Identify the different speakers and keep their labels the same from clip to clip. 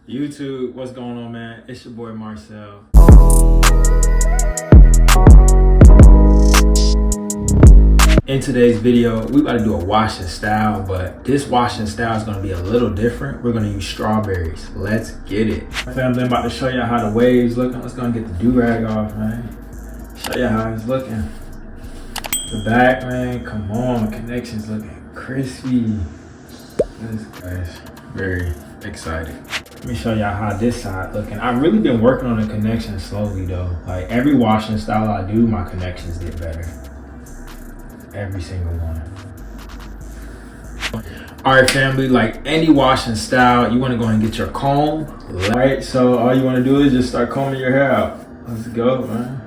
Speaker 1: YouTube, what's going on, man? It's your boy Marcel. In today's video, we about to do a washing style, but this washing style is gonna be a little different. We're gonna use strawberries. Let's get it. Family, I'm about to show you how the waves looking. Let's go and get the do-rag off, man. Show you how it's looking. The back, man, come on, connection's looking crispy. This guy's very excited. Let me show y'all how this side looking. I've really been working on the connection slowly though. Like every washing style I do, my connections get better. Every single one. All right, family, like any washing style, you want to go and get your comb. All right, so all you want to do is just start combing your hair out. Let's go, man.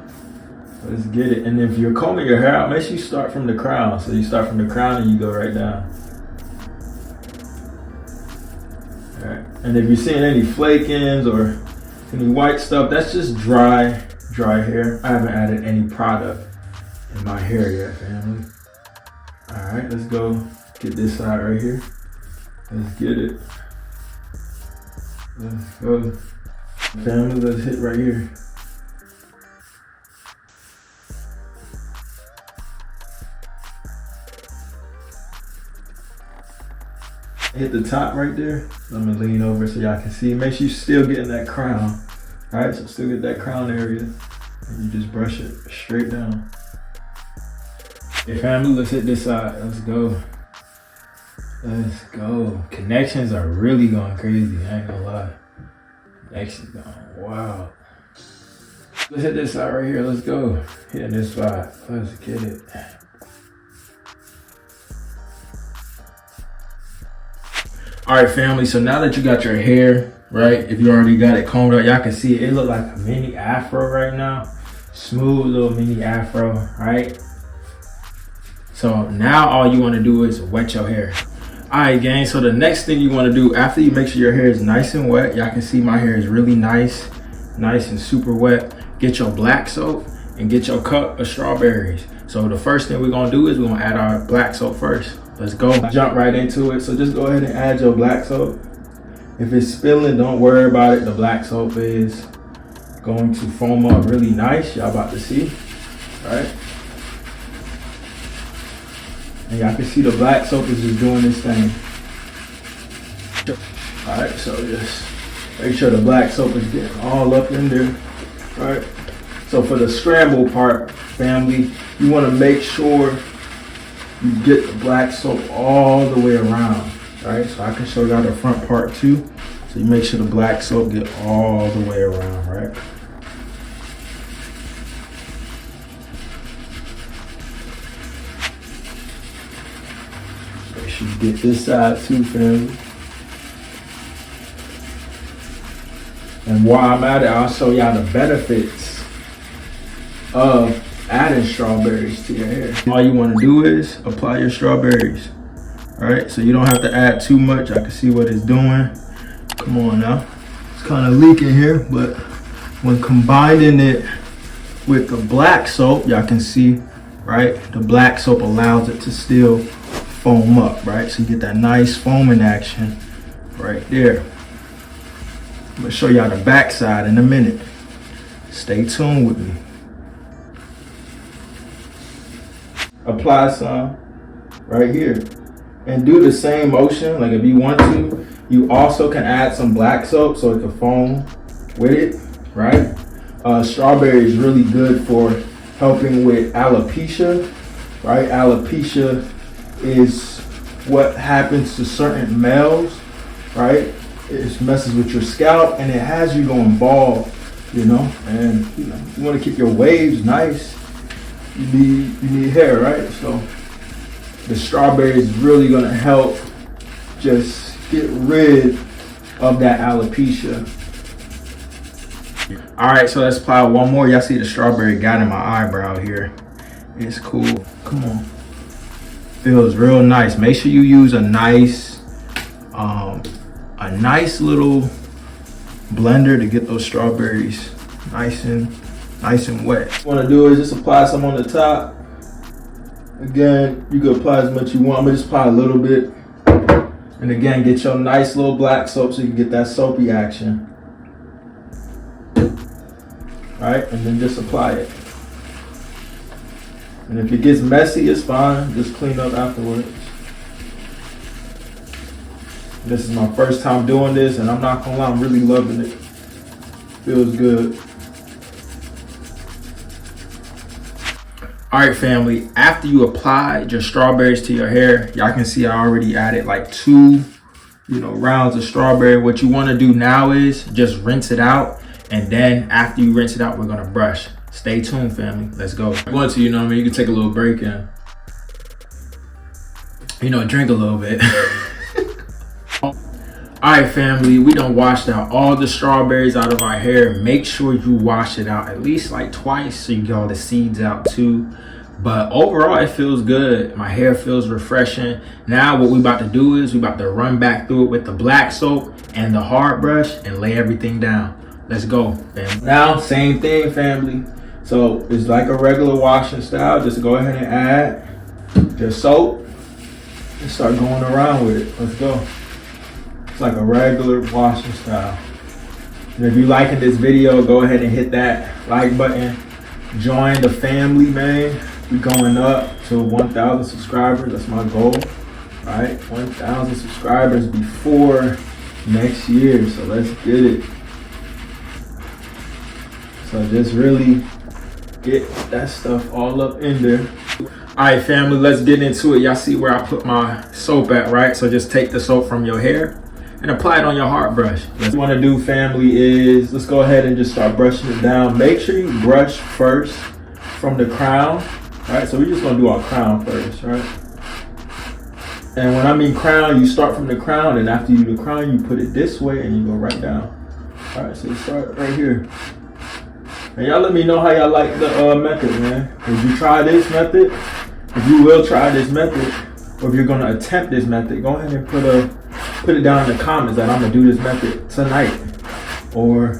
Speaker 1: Let's get it. And if you're combing your hair out, make sure you start from the crown. So you start from the crown and you go right down. All right. And if you're seeing any flake-ins or any white stuff, that's just dry hair. I haven't added any product in my hair yet, family. All right, let's go get this side right here. Let's get it. Let's go. Family, let's hit right here. Hit the top right there. Let me lean over so y'all can see. Make sure you still getting that crown. All right, so still get that crown area. And you just brush it straight down. Hey family, let's hit this side. Let's go. Let's go. Connections are really going crazy. I ain't gonna lie. Connections going wow. Let's hit this side right here. Let's go. Hitting this spot. Let's get it. All right, family. So now that you got your hair, right? If you already got it combed out, y'all can see it. It look like a mini afro right now. Smooth little mini afro, right? So now all you want to do is wet your hair. All right, gang. So the next thing you want to do after you make sure your hair is nice and wet, y'all can see my hair is really nice and super wet. Get your black soap and get your cup of strawberries. So the first thing we're going to do is we're going to add our black soap first. Let's go. Jump right into it. So just go ahead and add your black soap. If it's spilling, don't worry about it. The black soap is going to foam up really nice. Y'all about to see, right? And y'all can see the black soap is just doing this thing. All right, so just make sure the black soap is getting all up in there, right? So for the scramble part, family, you want to make sure you get the black soap all the way around, right? So I can show y'all the front part too. So you make sure the black soap get all the way around, right? Make sure you get this side too, family. And while I'm at it, I'll show y'all the benefits of adding strawberries to your hair. All you want to do is apply your strawberries. All right, so you don't have to add too much. I can see what it's doing. Come on now. It's kind of leaking here, but when combining it with the black soap, y'all can see, right? The black soap allows it to still foam up, right? So you get that nice foaming action right there. I'm gonna show y'all the back side in a minute. Stay tuned with me. Apply some right here and do the same motion. Like if you want to, you also can add some black soap so it can foam with it, right? Strawberry is really good for helping with alopecia, right? Alopecia is what happens to certain males, right? It messes with your scalp and it has you going bald, you know, and you want to keep your waves nice. You need hair, right? So the strawberry is really going to help just get rid of that alopecia. All right, so let's apply one more. Y'all see the strawberry got in my eyebrow here. It's cool. Come on. Feels real nice. Make sure you use a nice little blender to get those strawberries nice and wet. What you want to do is just apply some on the top. Again, you can apply as much as you want. I'm gonna just apply a little bit. And again, get your nice little black soap so you can get that soapy action. Right, and then just apply it. And if it gets messy, it's fine. Just clean up afterwards. This is my first time doing this, and I'm not gonna lie, I'm really loving it. Feels good. All right, family, after you apply your strawberries to your hair, y'all can see I already added like 2, rounds of strawberry. What you wanna do now is just rinse it out. And then after you rinse it out, we're gonna brush. Stay tuned, family. Let's go. I'm going to, you can take a little break and, drink a little bit. All right, family, we done washed out all the strawberries out of our hair. Make sure you wash it out at least like twice so you get all the seeds out too. But overall, it feels good. My hair feels refreshing. Now what we about to do is we about to run back through it with the black soap and the hard brush and lay everything down. Let's go, family. Now, same thing, family. So it's like a regular washing style. Just go ahead and add your soap and start going around with it. Let's go. It's like a regular washing style. And if you're liking this video, go ahead and hit that like button. Join the family, man. We're going up to 1,000 subscribers. That's my goal. All right, 1,000 subscribers before next year. So let's get it. So just really get that stuff all up in there. All right, family, let's get into it. Y'all see where I put my soap at, right? So just take the soap from your hair and apply it on your hard brush. What you want to do, family, is let's go ahead and just start brushing it down. Make sure you brush first from the crown, right? So we're just going to do our crown first, right? And when I mean crown, you start from the crown, and after you do the crown, you put it this way and you go right down. All right, so you start right here. And y'all let me know how y'all like the method, man. If you try this method, if you will try this method, or if you're gonna attempt this method, go ahead and put it down in the comments that I'm gonna do this method tonight or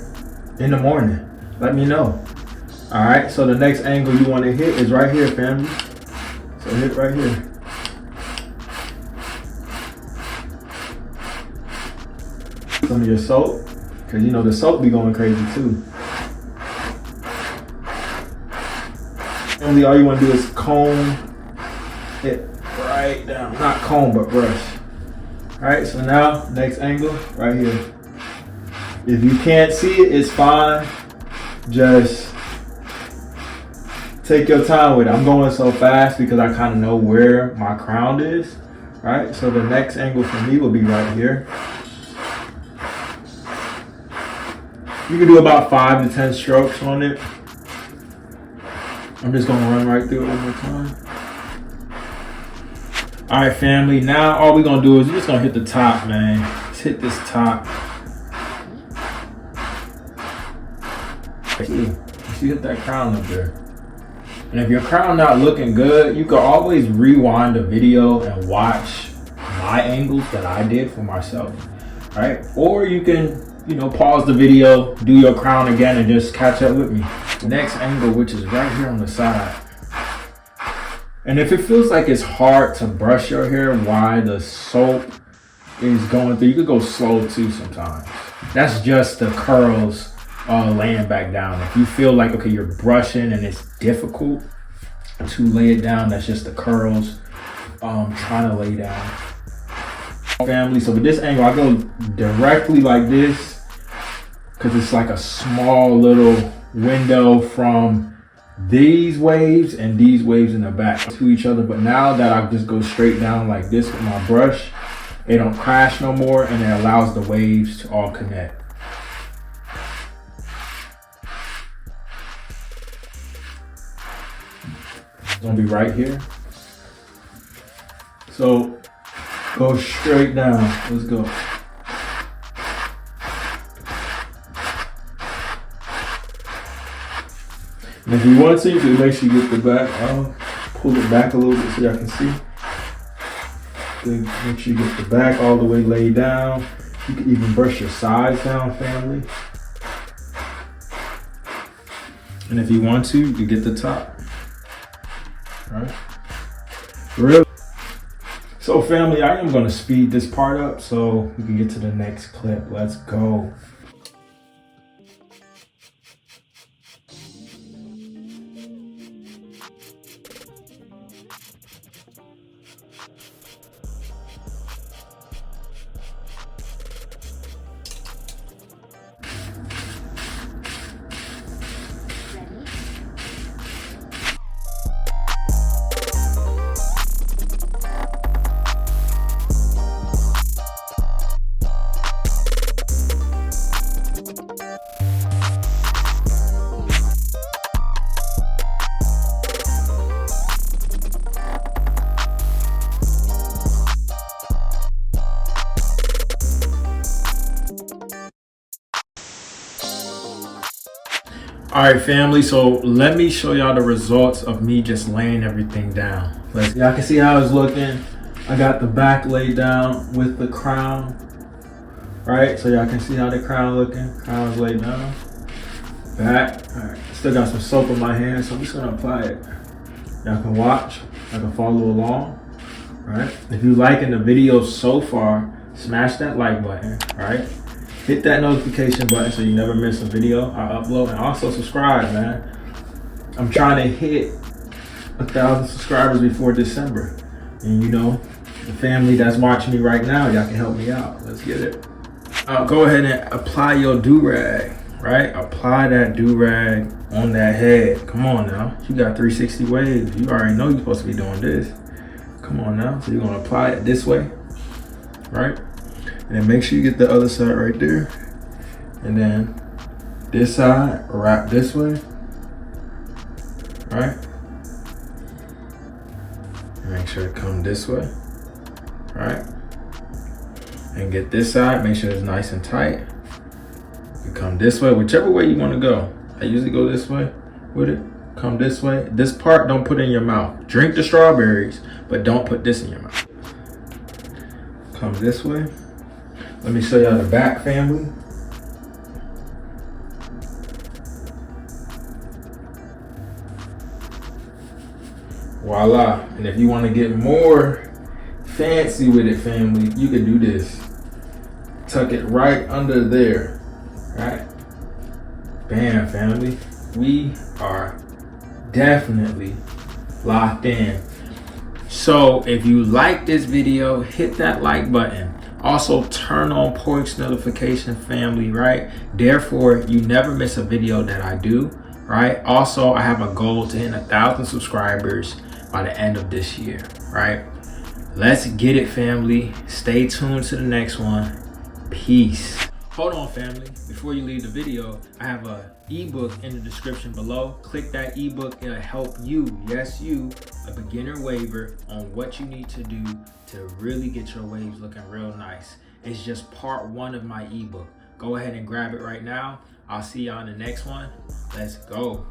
Speaker 1: in the morning. Let me know. All right, so the next angle you wanna hit is right here, family. So hit right here. Some of your soap, because the soap be going crazy too. Only all you want to do is comb it right down. Not comb, but brush. All right, so now next angle right here. If you can't see it, it's fine. Just take your time with it. I'm going so fast because I kind of know where my crown is. All right, so the next angle for me will be right here. You can do about 5 to 10 strokes on it. I'm just gonna run right through it one more time. All right, family, now all we're gonna do is we're just gonna hit the top, man. Just hit this top. See, hit that crown up there. And if your crown not looking good, you can always rewind the video and watch my angles that I did for myself, right? Or you can, pause the video, do your crown again, and just catch up with me. Next angle, which is right here on the side. And if it feels like it's hard to brush your hair while the soap is going through, you could go slow too sometimes. That's just the curls laying back down. If you feel like, okay, you're brushing and it's difficult to lay it down, that's just the curls trying to lay down. Family, so with this angle, I go directly like this because it's like a small little window from these waves and these waves in the back to each other. But now that I just go straight down like this with my brush, it don't crash no more, and it allows the waves to all connect. It's gonna be right here. So go straight down. Let's go. And if you want to, you can make sure you get the back. I'll pull it back a little bit so y'all can see. Then make sure you get the back all the way laid down. You can even brush your sides down, family. And if you want to, you can get the top. All right. Real. So family, I am gonna speed this part up so we can get to the next clip. Let's go. All right, family, so let me show y'all the results of me just laying everything down. Y'all can see how it's looking. I got the back laid down with the crown, right? So y'all can see how the crown looking. Crown's laid down. Back, all right. Still got some soap on my hands, so I'm just gonna apply it. Y'all can watch, y'all can follow along, right? If you liking the video so far, smash that like button, right? Hit that notification button so you never miss a video I upload, and also subscribe, man. I'm trying to hit 1,000 subscribers before December. And you know, the family that's watching me right now, y'all can help me out. Let's get it. Go ahead and apply your do-rag, right? Apply that do-rag on that head. Come on now. You got 360 waves. You already know you're supposed to be doing this. Come on now. So you're gonna apply it this way, right? And then make sure you get the other side right there. And then this side, wrap this way, right? Make sure it come this way, right? And get this side, make sure it's nice and tight. You come this way, whichever way you wanna go. I usually go this way with it. Come this way. This part, don't put in your mouth. Drink the strawberries, but don't put this in your mouth. Come this way. Let me show y'all the back, family. Voila. And if you want to get more fancy with it, family, you can do this. Tuck it right under there, right? Bam, family. We are definitely locked in. So if you like this video, hit that like button. Also turn on post notification, family, right? Therefore, you never miss a video that I do, right? Also, I have a goal to hit 1,000 subscribers by the end of this year, right? Let's get it, family. Stay tuned to the next one. Peace. Hold on, family. Before you leave the video, I have an ebook in the description below. Click that ebook. It'll help you, yes you, a beginner waver, on what you need to do to really get your waves looking real nice. It's just part 1 of my ebook. Go ahead and grab it right now. I'll see y'all in the next one. Let's go.